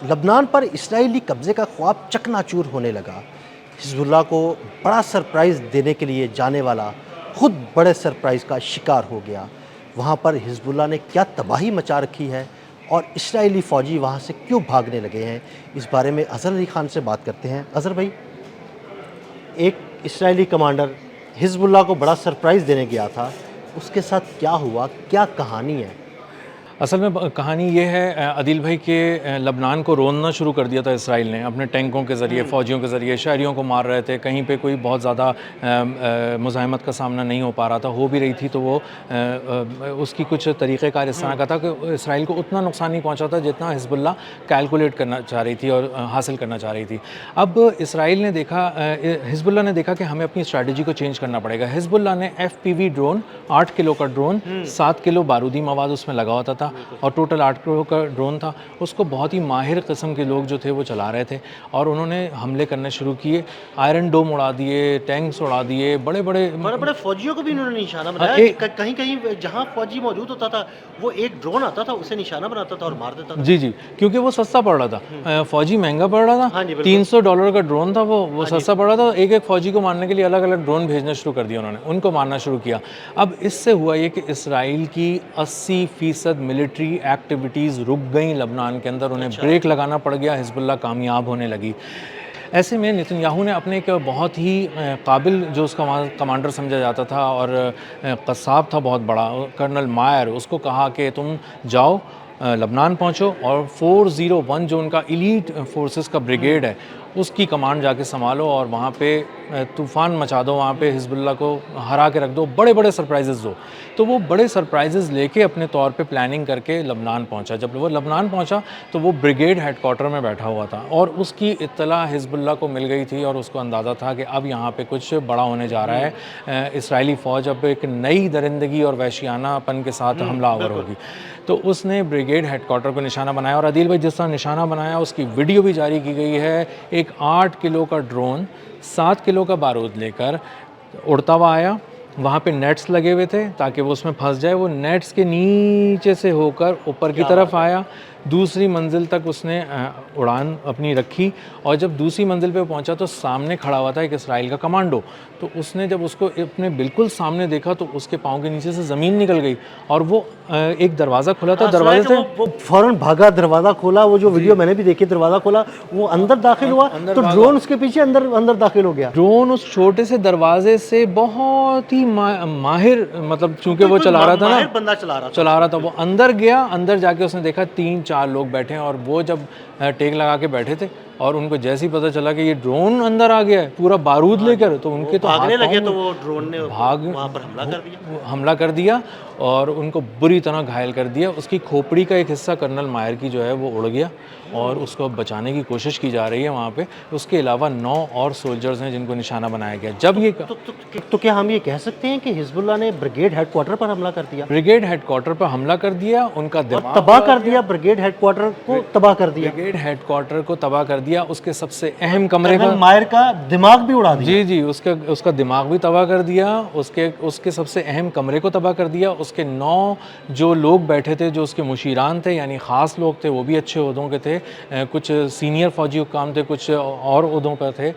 لبنان پر اسرائیلی قبضے کا خواب چکنا چور ہونے لگا۔ حزب اللہ کو بڑا سرپرائز دینے کے لیے جانے والا خود بڑے سرپرائز کا شکار ہو گیا۔ وہاں پر حزب اللہ نے کیا تباہی مچا رکھی ہے اور اسرائیلی فوجی وہاں سے کیوں بھاگنے لگے ہیں، اس بارے میں اظہر علی خان سے بات کرتے ہیں۔ اظہر بھائی، ایک اسرائیلی کمانڈر حزب اللہ کو بڑا سرپرائز دینے گیا تھا، اس کے ساتھ کیا ہوا، کیا کہانی ہے؟ اصل میں کہانی یہ ہے عدیل بھائی کہ لبنان کو روننا شروع کر دیا تھا اسرائیل نے اپنے ٹینکوں کے ذریعے، فوجیوں کے ذریعے، شہریوں کو مار رہے تھے۔ کہیں پہ کوئی بہت زیادہ مزاحمت کا سامنا نہیں ہو پا رہا تھا، ہو بھی رہی تھی تو وہ اس کی کچھ طریقہ کار اس طرح کا تھا کہ اسرائیل کو اتنا نقصان نہیں پہنچا تھا جتنا حزب اللہ کیلکولیٹ کرنا چاہ رہی تھی اور حاصل کرنا چاہ رہی تھی۔ اب اسرائیل نے دیکھا، حزب اللہ نے دیکھا کہ ہمیں اپنی اسٹریٹجی کو چینج کرنا پڑے گا۔ حزب اللہ نے FPV ڈرون، 8 کلو کا ڈرون، 7 کلو بارودی مواد اس میں لگا ہوتا تھا اور ٹوٹل 8 کلو کا ڈرون تھا۔ اس کو بہت ہی ماہر قسم کے لوگ جو تھے وہ چلا رہے تھے اور انہوں نے حملے کرنے شروع کیے۔ آئرن ڈوم اڑا دیے، ٹینکس اڑا دیے، بڑے بڑے فوجیوں کو بھی انہوں نے نشانہ بنایا۔ کہیں کہیں جہاں فوجی موجود ہوتا تھا وہ ایک ڈرون آتا تھا، اسے نشانہ بناتا تھا اور مار دیتا تھا۔ جی، کیونکہ وہ سستا پڑ رہا تھا، فوجی مہنگا پڑ رہا تھا، $300 کا ڈرون تھا، وہ سستا پڑ رہا تھا۔ ایک ایک فوجی کو مارنے کے لیے الگ الگ ڈرون بھیجنا شروع کر دیا انہوں نے، ان کو مارنا شروع کیا۔ اب اس سے ہوا یہ کہ اسرائیل کی 80% ملٹری ایکٹیویٹیز رک گئیں لبنان کے اندر، انہیں بریک لگانا پڑ گیا، حزب اللہ کامیاب ہونے لگی۔ ایسے میں نتن یاہو نے اپنے ایک بہت ہی قابل، جو اس کا کمانڈر سمجھا جاتا تھا اور قصاب تھا بہت بڑا، کرنل مائر، اس کو کہا کہ تم جاؤ لبنان پہنچو اور 401 جو ان کا ایلیٹ فورسز کا بریگیڈ ہے اس کی کمانڈ جا کے سنبھالو اور وہاں پہ طوفان مچا دو، وہاں پہ حزب اللہ کو ہرا کے رکھ دو، بڑے بڑے سرپرائزز دو۔ تو وہ بڑے سرپرائزز لے کے اپنے طور پہ پلاننگ کر کے لبنان پہنچا۔ جب وہ لبنان پہنچا تو وہ بریگیڈ ہیڈ کوارٹر میں بیٹھا ہوا تھا اور اس کی اطلاع حزب اللہ کو مل گئی تھی اور اس کو اندازہ تھا کہ اب یہاں پہ کچھ بڑا ہونے جا رہا ہے، اسرائیلی فوج اب ایک نئی درندگی اور وحشیانہ پن کے ساتھ حملہ آور ہوگی۔ تو اس نے بریگیڈ ہیڈ کوارٹر کو نشانہ بنایا اور عدیل بھائی جس طرح نشانہ بنایا اس کی ویڈیو بھی جاری کی گئی ہے۔ ایک 8 کلو کا ڈرون 7 کلو کا بارود لے کر اڑتا ہوا آیا، وہاں پہ نیٹس لگے ہوئے تھے تاکہ وہ اس میں پھنس جائے، وہ نیٹس کے نیچے سے ہو کر اوپر کی طرف آیا، دوسری منزل تک اس نے اڑان اپنی رکھی اور جب دوسری منزل پہ پہنچا تو سامنے کھڑا ہوا تھا ایک اسرائیل کا کمانڈو۔ تو اس نے جب اس کو اپنے بالکل سامنے دیکھا تو اس کے پاؤں کے نیچے سے زمین نکل گئی اور وہ ایک دروازہ کھلا تھا، دروازے سے وہ فوراً بھاگا، دروازہ کھولا، وہ جو ویڈیو میں نے بھی دیکھی، دروازہ کھولا، وہ اندر داخل ہوا تو ڈرون اس کے پیچھے اندر داخل ہو گیا۔ ڈرون اس چھوٹے سے دروازے سے بہت ہی ماہر، مطلب چونکہ وہ چلا رہا تھا نا، بندہ چلا رہا تھا، وہ اندر گیا، اندر جا کے اس نے دیکھا 3-4 لوگ بیٹھے ہیں اور وہ جب ٹیک لگا کے بیٹھے تھے اور ان کو جیسے ہی پتہ چلا کہ یہ ڈرون اندر آ گیا ہے پورا بارود لے کر، تو ان کے تو بھاگنے لگے تو وہ ڈرون نے وہاں پر حملہ کر دیا اور ان کو بری طرح گھائل کر دیا۔ اس کی کھوپڑی کا ایک حصہ کرنل مائر کی جو ہے وہ اڑ گیا اور اس کو بچانے کی کوشش کی جا رہی ہے وہاں پہ۔ اس کے علاوہ 9 اور سولجرز ہیں جن کو نشانہ بنایا گیا۔ جب یہ تو کیا ہم یہ کہہ سکتے ہیں کہ حزب اللہ نے بریگیڈ ہیڈ کوارٹر پر حملہ کر دیا؟ بریگیڈ ہیڈ کوارٹر پر حملہ کر دیا، ان کا دماغ تباہ کر دیا، بریگیڈ ہیڈ کوارٹر کو تباہ کر دیا، بریگیڈ ہیڈ کوارٹر کو تباہ کر دیا، اس کے سب سے اہم کمرے کا، مائر کا دماغ بھی اڑا دیا۔ جی اس کا دماغ بھی تباہ کر دیا، اس کے سب سے اہم کمرے کو تباہ کر دیا۔ اس کے 9 جو لوگ بیٹھے تھے جو اس کے مشیران تھے، یعنی خاص لوگ تھے، وہ بھی اچھے عہدوں کے تھے، کچھ سینئر فوجی حکام تھے، کچھ اور عہدوں پر تھے،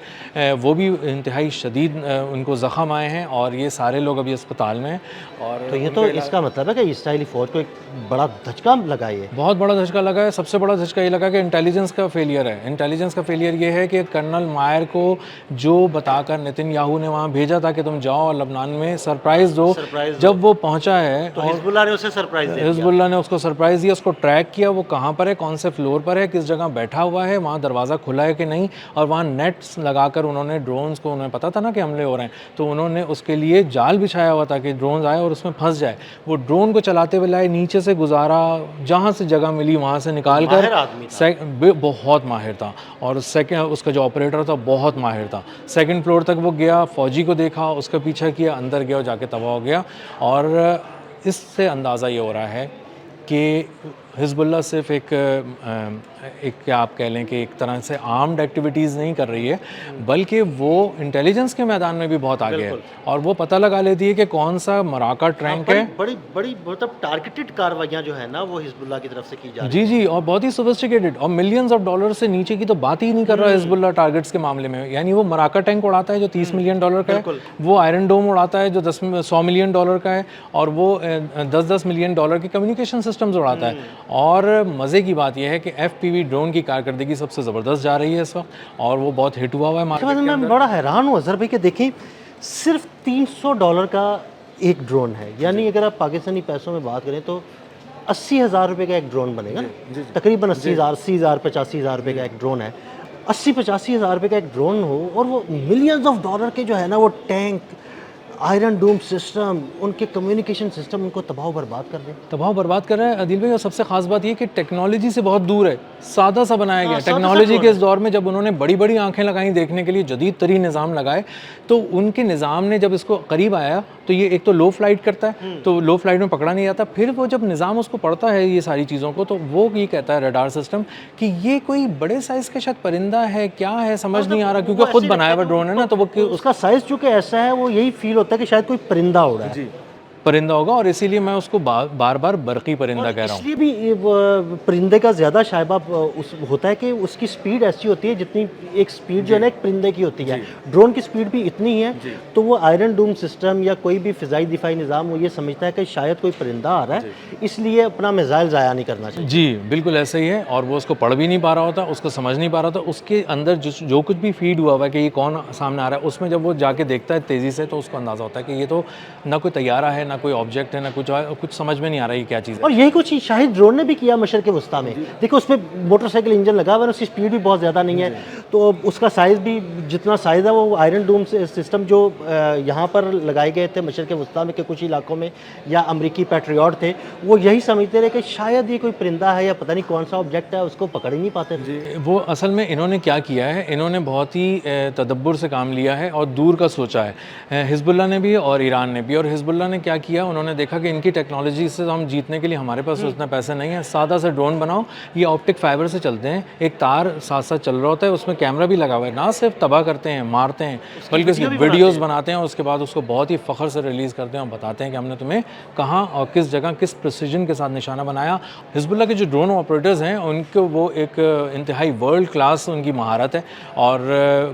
وہ بھی انتہائی شدید ان کو زخم آئے ہیں اور یہ سارے لوگ ابھی اسپتال میں ہیں۔ اور تو یہ تو اس کا مطلب ہے کہ اسرائیلی فوج کو ایک بڑا دھچکا لگا، یہ بہت بڑا دھچکا لگا ہے۔ سب سے بڑا دھچکا یہ لگا کہ انٹیلیجنس کا فیلئر ہے۔ انٹیلیجنس کا فیلئر یہ ہے کہ کرنل مائر کو جو بتا کر نتن یاہو نے وہاں بھیجا تھا کہ تم جاؤ اور لبنان میں سرپرائز دو، جب وہ پہنچا ہے تو حزب اللہ نے اسے سرپرائز دیا، حزب اللہ نے اس کو سرپرائز دیا، اس کو ٹریک کیا، وہ کہاں پر ہے، کون سے فلور پر ہے، کس جگہ بیٹھا ہوا ہے، وہاں دروازہ کھلا ہے کہ نہیں، اور وہاں نیٹس لگا کر انہوں نے ڈرونز کو، انہیں پتا تھا نا کہ حملے ہو رہے ہیں، تو انہوں نے اس کے لیے جال بچھایا ہوا تھا کہ ڈرونز آئے اور اس میں پھنس جائے۔ وہ ڈرون کو چلاتے ہوئے لائے، نیچے سے گزارا، جہاں سے جگہ ملی وہاں سے نکال کر، بہت ماہر تھا، اور اس کا جو آپریٹر تھا بہت ماہر تھا۔ 2nd فلور تک وہ گیا، فوجی کو دیکھا، اس کا پیچھا کیا، اندر گیا اور جا کے تباہ ہو گیا۔ اور اس سے اندازہ یہ ہو رہا ہے کہ حزب اللہ صرف ایک کیا آپ کہہ لیں کہ ایک طرح سے آرمڈ ایکٹیویٹیز نہیں کر رہی ہے، بلکہ وہ انٹیلیجنس کے میدان میں بھی بہت آگے ہے، اور وہ پتہ لگا لیتی ہے کہ کون سا مراکہ ٹرینک ہے. بڑی مطلب ٹارگیٹڈ کارروائیاں جو ہے نا وہ حزب اللہ کی طرف سے کی جا رہی جی جی، اور بہت ہی سوفسٹیکیٹڈ، اور ملینز آف ڈالر سے نیچے کی تو بات ہی نہیں کر رہا حزب اللہ ٹارگیٹس کے معاملے میں. یعنی وہ مراکہ ٹینک اڑاتا ہے جو $30 ملین کا ہے، وہ آئرن ڈوم اڑاتا ہے جو $100 ملین کا ہے، اور وہ $10 ملین کی کمیونیکیشن سسٹمز اڑاتا ہے. اور مزے کی بات یہ ہے کہ FPV ڈرون کی کارکردگی سب سے زبردست جا رہی ہے اس وقت، اور وہ بہت ہٹ ہوا ہے مارکیٹ کے میں اندر. بڑا حیران ہوں اظہر بھائی کہ دیکھیں صرف $300 کا ایک ڈرون ہے، یعنی اگر آپ پاکستانی پیسوں میں بات کریں تو 80,000 روپے کا ایک ڈرون بنے گا نا، تقریباً 80,000 85,000 روپے کا ایک ڈرون ہے. 85,000 روپے کا ایک ڈرون ہو اور وہ ملینز آف ڈالر کے جو ہے نا وہ ٹینک، آئرن ڈوم سسٹم، ان کے کمیونیکیشن سسٹم ان کو تباہ و برباد کر دیں. تباہ و برباد کر رہا ہے عدیل بھائی. اور سب سے خاص بات یہ کہ ٹیکنالوجی سے بہت دور ہے، سادہ سا بنایا گیا. ٹیکنالوجی کے اس دور میں جب انہوں نے بڑی بڑی آنکھیں لگائیں دیکھنے کے لیے، جدید ترین نظام لگائے، تو ان کے نظام نے جب اس کو قریب آیا تو یہ ایک تو لو فلائٹ کرتا ہے، تو لو فلائٹ میں پکڑا نہیں جاتا. پھر وہ جب نظام اس کو پڑھتا ہے یہ ساری چیزوں کو، تو وہ یہ کہتا ہے ریڈار سسٹم کہ یہ کوئی بڑے سائز کا شاید پرندہ ہے، کیا ہے سمجھ نہیں آ رہا، کیونکہ خود بنایا ہوا ڈرون ہے نا، تو وہ اس کا سائز چونکہ ایسا ہے وہ یہی فیل ہوتا ہے کہ شاید کوئی پرندہ اڑا ہے. پرندہ ہوگا، اور اسی لیے میں اس کو بار بار برقی پرندہ کہہ رہا ہوں. اس لیے بھی پرندے کا زیادہ شائبہ ہوتا ہے کہ اس کی سپیڈ ایسی ہوتی ہے جتنی ایک سپیڈ جو ہے نا ایک پرندے کی ہوتی ہے. ڈرون کی سپیڈ بھی اتنی ہے، تو وہ آئرن ڈوم سسٹم یا کوئی بھی فضائی دفاعی نظام وہ یہ سمجھتا ہے کہ شاید کوئی پرندہ آ رہا ہے، اس لیے اپنا میزائل ضائع نہیں کرنا چاہیے. جی بالکل ایسا ہی ہے، اور وہ اس کو پڑھ بھی نہیں پا رہا ہوتا، اس کو سمجھ نہیں پا رہا ہوتا. اس کے اندر جو کچھ بھی فیڈ ہوا ہے کہ یہ کون سامنے آ رہا ہے، اس میں جب وہ جا کے دیکھتا ہے تیزی سے، تو اس کو اندازہ ہوتا ہے کہ یہ تو نہ کوئی طیارہ ہے، نہ کوئی آبجیکٹ ہے، نہ کچھ سمجھ میں نہیں آ رہا یہ کیا چیز ہے. اور یہی کچھ شاہد ڈرون نے بھی کیا مشرق وسطیٰ میں. دیکھو اس میں موٹر سائیکل انجن لگا ہوا ہے، اس کی سپیڈ بھی بہت زیادہ نہیں ہے، تو اس کا سائز بھی جتنا سائز ہے وہ آئرن ڈوم سسٹم جو یہاں پر لگائے گئے تھے مشرق وسطیٰ میں کے کچھ علاقوں میں، یا امریکی پیٹریوٹ تھے، وہ یہی سمجھتے رہے کہ شاید یہ کوئی پرندہ ہے یا پتہ نہیں کون سا آبجیکٹ ہے، اس کو پکڑ ہی نہیں پاتے. وہ اصل میں انہوں نے کیا کیا ہے، انہوں نے بہت ہی تدبر سے کام لیا ہے اور دور کا سوچا ہے. حزب اللہ نے بھی اور ایران نے بھی. اور حزب اللہ نے کیا کیا، انہوں نے دیکھا کہ ان کی ٹیکنالوجی سے ہم جیتنے کے لیے ہمارے پاس اتنا پیسے نہیں ہے، سادہ سے ڈرون بناؤ. یہ آپٹک فائبر سے چلتے ہیں، ایک تار ساتھ ساتھ چل رہا ہوتا ہے، اس میں کیمرہ بھی لگا ہوا ہے. نہ صرف تباہ کرتے ہیں، مارتے ہیں، بلکہ اس کی ویڈیوز بناتے ہیں، اس کے بعد اس کو بہت ہی فخر سے ریلیز کرتے ہیں اور بتاتے ہیں کہ ہم نے تمہیں کہاں اور کس جگہ کس پریسیجن کے ساتھ نشانہ بنایا. حزب اللہ کے جو ڈرون آپریٹرز ہیں ان کو وہ ایک انتہائی ورلڈ کلاس ان کی مہارت ہے، اور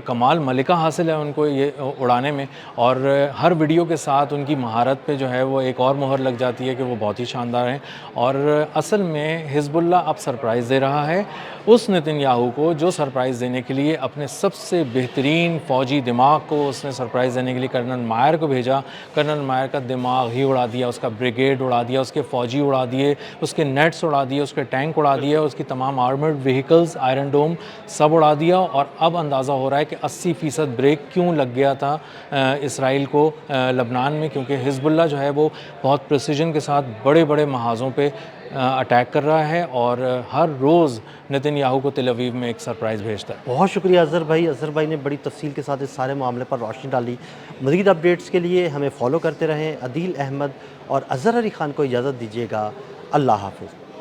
کمال ملکہ حاصل ہے ان کو یہ اڑانے میں. اور ہر ویڈیو کے ساتھ ان کی مہارت پہ جو ہے وہ ایک اور مہر لگ جاتی ہے کہ وہ بہت ہی شاندار ہیں. اور اصل میں حزب اللہ اب سرپرائز دے رہا ہے اس نتن یاہو کو جو سرپرائز دینے کے لیے اپنے سب سے بہترین فوجی دماغ کو اس نے سرپرائز دینے کے لیے کرنل مائر کو بھیجا. کرنل مائر کا دماغ ہی اڑا دیا، اس کا بریگیڈ اڑا دیا، اس کے فوجی اڑا دیے، اس کے نیٹس اڑا دیے، اس کے ٹینک اڑا دیے، اس کی تمام آرمرڈ وہیکلز، آئرن ڈوم سب اڑا دیا. اور اب اندازہ ہو رہا ہے کہ 80% بریک کیوں لگ گیا تھا اسرائیل کو لبنان میں، کیونکہ حزب اللہ جو ہے وہ بہت پریسیجن کے ساتھ بڑے بڑے محاذوں پہ اٹیک کر رہا ہے، اور ہر روز نتن یاہو کو تل اویو میں ایک سرپرائز بھیجتا ہے. بہت شکریہ اظہر بھائی. اظہر بھائی نے بڑی تفصیل کے ساتھ اس سارے معاملے پر روشنی ڈالی. مزید اپڈیٹس کے لیے ہمیں فالو کرتے رہیں. عدیل احمد اور اظہر علی خان کو اجازت دیجیے گا. اللہ حافظ.